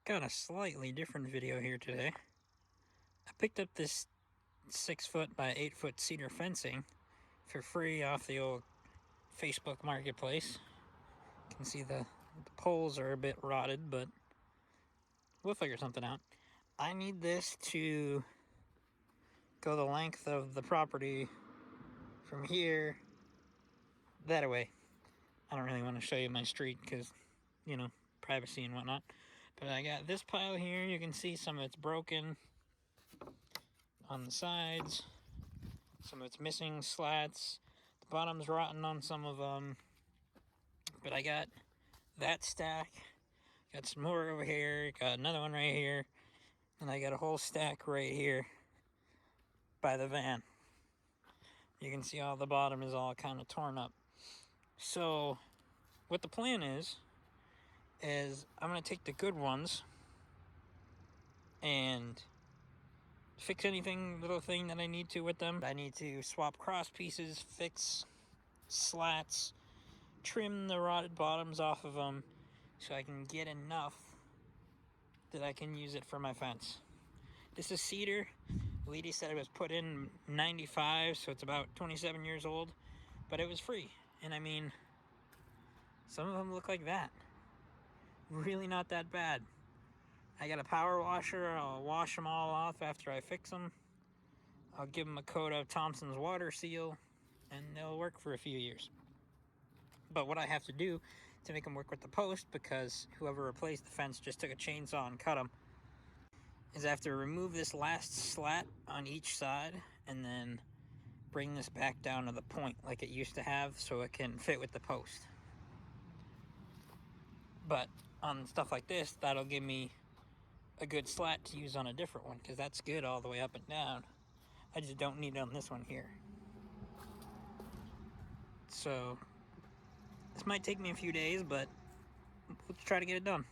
Got a slightly different video here today. I picked up this 6-foot by 8-foot cedar fencing for free off the old Facebook marketplace. You can see the poles are a bit rotted, but we'll figure something out. I need this to go the length of the property from here that way. I don't really want to show you my street because, you know, privacy and whatnot. But I got this pile here. You can see some of it's broken on the sides. Some of it's missing slats. The bottom's rotten on some of them. But I got that stack. Got some more over here. Got another one right here. And I got a whole stack right here by the van. You can see all the bottom is all kind of torn up. So what the plan is I'm going to take the good ones and fix anything, little thing that I need to with them. I need to swap cross pieces, fix slats, trim the rotted bottoms off of them so I can get enough that I can use it for my fence. This is cedar. The lady said it was put in 95, so it's about 27 years old, but it was free. And I mean, some of them look like that. Really not that bad. I got a power washer. I'll wash them all off after I fix them. I'll give them a coat of Thompson's water seal, and they'll work for a few years. But what I have to do to make them work with the post, because whoever replaced the fence just took a chainsaw and cut them, is I have to remove this last slat on each side and then bring this back down to the point like it used to have so it can fit with the post. But on stuff like this, that'll give me a good slat to use on a different one, because that's good all the way up and down. I just don't need it on this one here. So this might take me a few days, but let's try to get it done.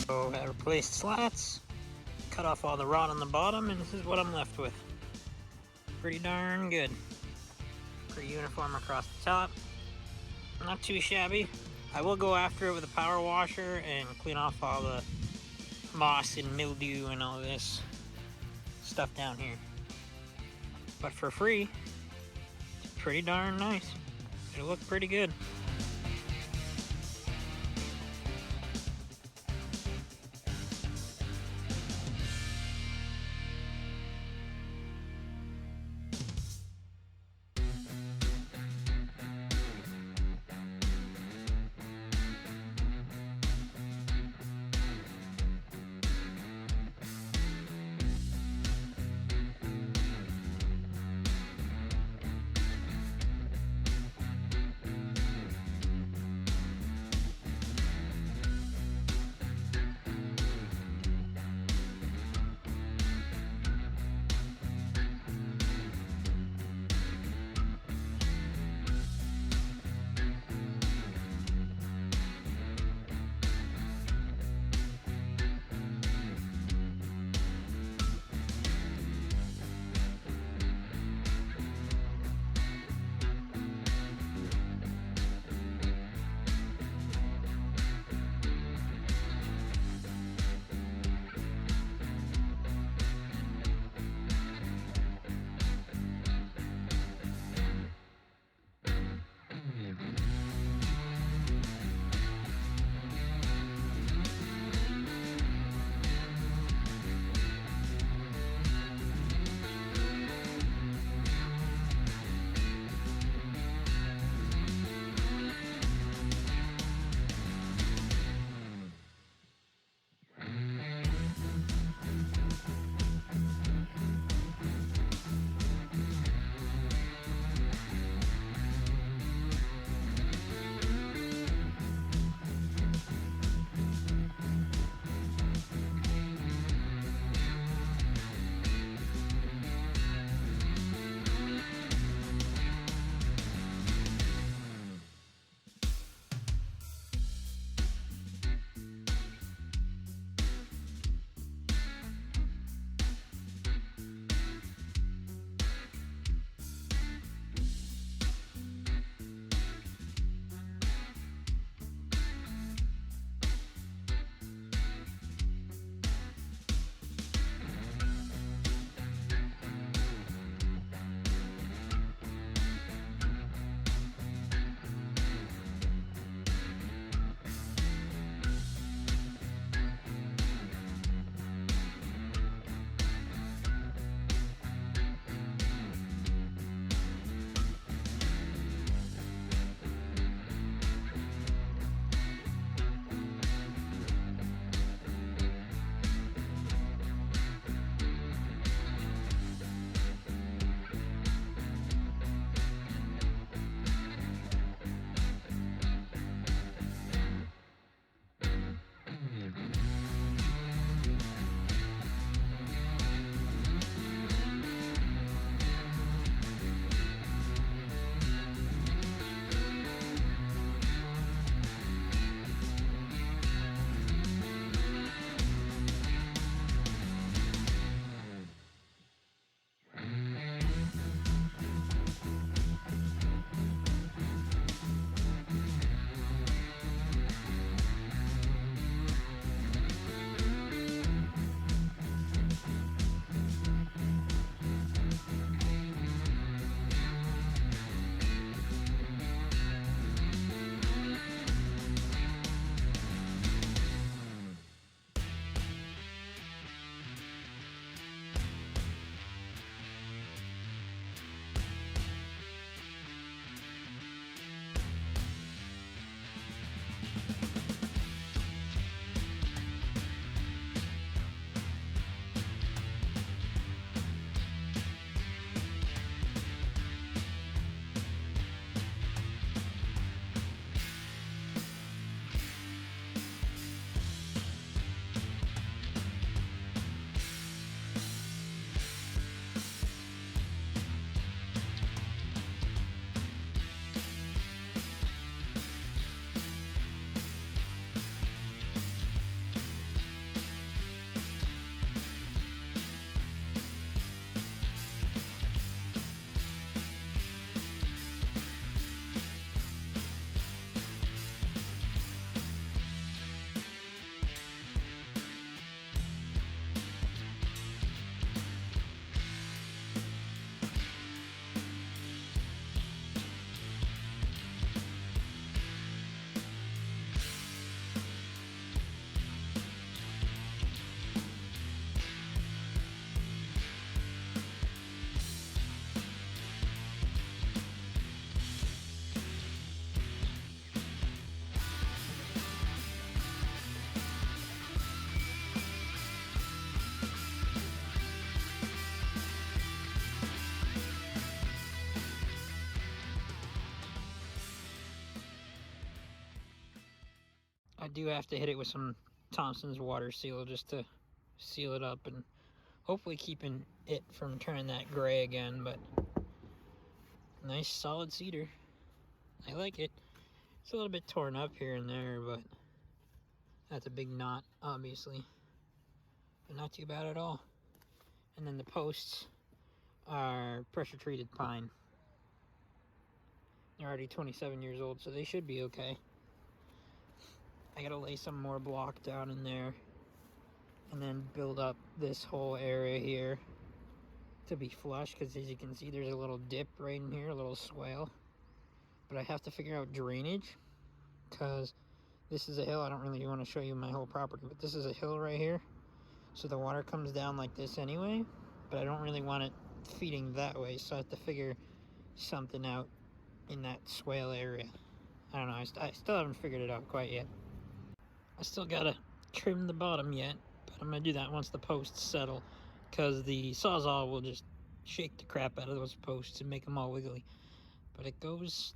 So I replaced slats, cut off all the rot on the bottom, and this is what I'm left with. pretty darn good. Pretty uniform across the top. Not too shabby. I will go after it with a power washer and clean off all the moss and mildew and all this stuff down here. But for free, it's pretty darn nice. It'll look pretty good. do have to hit it with some Thompson's water seal just to seal it up and hopefully keeping it from turning that gray again. But nice solid cedar. I like it. It's a little bit torn up here and there, but that's a big knot, obviously. But not too bad at all. And then the posts are pressure treated pine. They're already 27 years old, so they should be okay. I gotta lay some more block down in there and then build up this whole area here to be flush, because as you can see there's a little dip right in here, a little swale. But I have to figure out drainage, because this is a hill. I don't really want to show you my whole property, but this is a hill right here. So the water comes down like this anyway, but I don't really want it feeding that way, so I have to figure something out in that swale area. I don't know, I still haven't figured it out quite yet. I still gotta trim the bottom yet, but I'm gonna do that once the posts settle, because the Sawzall will just shake the crap out of those posts and make them all wiggly. But it goes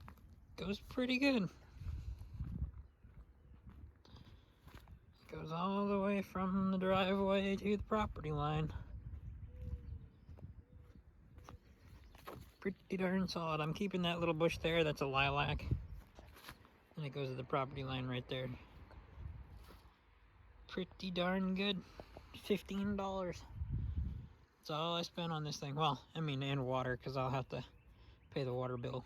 pretty good. It goes all the way from the driveway to the property line. Pretty darn solid. I'm keeping that little bush there, that's a lilac. And it goes to the property line right there. Pretty darn good. $15. That's all I spent on this thing. Well, I mean, and water, because I'll have to pay the water bill.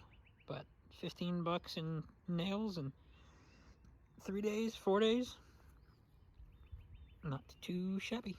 But 15 bucks in nails in 3 days, 4 days. Not too shabby.